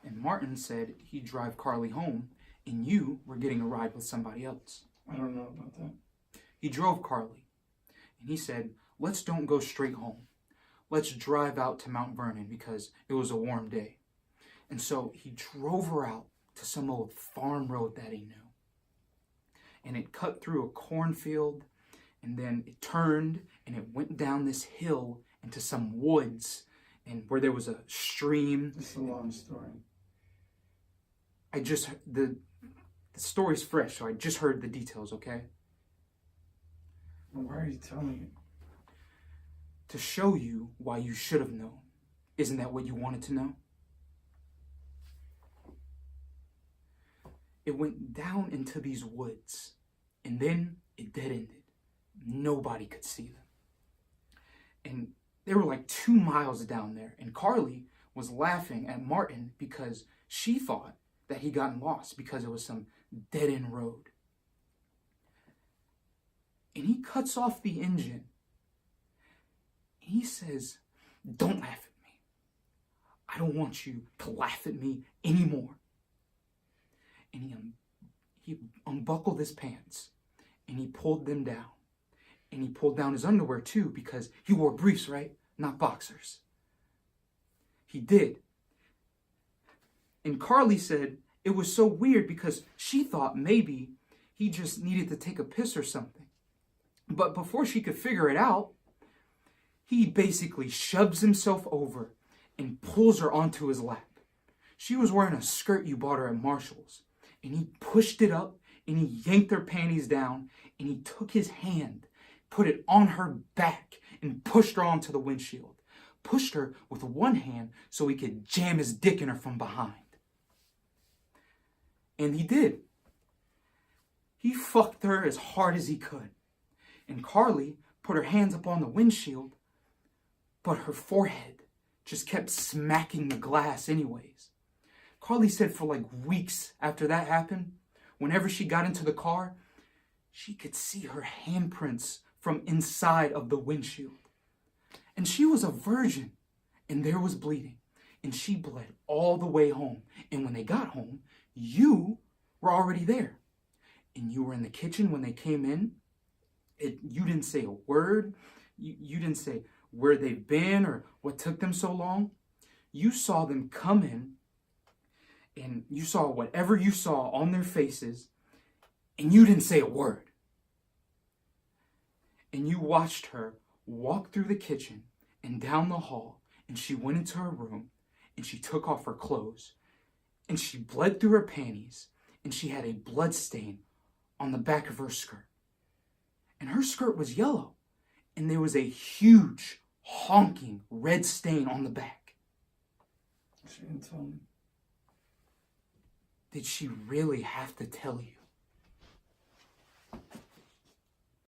And Martin said he'd drive Carly home, and you were getting a ride with somebody else. I don't know about that. He drove Carly, and he said, let's don't go straight home. Let's drive out to Mount Vernon because it was a warm day. And so he drove her out to some old farm road that he knew. And it cut through a cornfield, and then it turned, and it went down this hill into some woods, and where there was a stream. It's a long story. The story's fresh, so I just heard the details, okay? Well, why are you telling me? To show you why you should have known. Isn't that what you wanted to know? It went down into these woods, and then it dead-ended. Nobody could see them. And they were like 2 miles down there, and Carly was laughing at Martin because she thought that he gotten lost because it was some dead-end road. And he cuts off the engine. And he says, don't laugh at me. I don't want you to laugh at me anymore. And he unbuckled his pants, and he pulled them down. And he pulled down his underwear too, because he wore briefs, right? Not boxers. He did. And Carly said it was so weird because she thought maybe he just needed to take a piss or something. But before she could figure it out, he basically shoves himself over and pulls her onto his lap. She was wearing a skirt you bought her at Marshall's. And he pushed it up, and he yanked her panties down, and he took his hand, put it on her back, and pushed her onto the windshield. Pushed her with one hand so he could jam his dick in her from behind. And he did. He fucked her as hard as he could. And Carly put her hands up on the windshield, but her forehead just kept smacking the glass anyways. Carly said for like weeks after that happened, whenever she got into the car, she could see her handprints from inside of the windshield. And she was a virgin, and there was bleeding. And she bled all the way home. And when they got home, you were already there. And you were in the kitchen when they came in. You didn't say a word. You didn't say where they've been or what took them so long. You saw them come in, and you saw whatever you saw on their faces, and you didn't say a word. And you watched her walk through the kitchen and down the hall, and she went into her room, and she took off her clothes, and she bled through her panties, and she had a blood stain on the back of her skirt. And her skirt was yellow, and there was a huge, honking red stain on the back. She didn't tell me. Did she really have to tell you?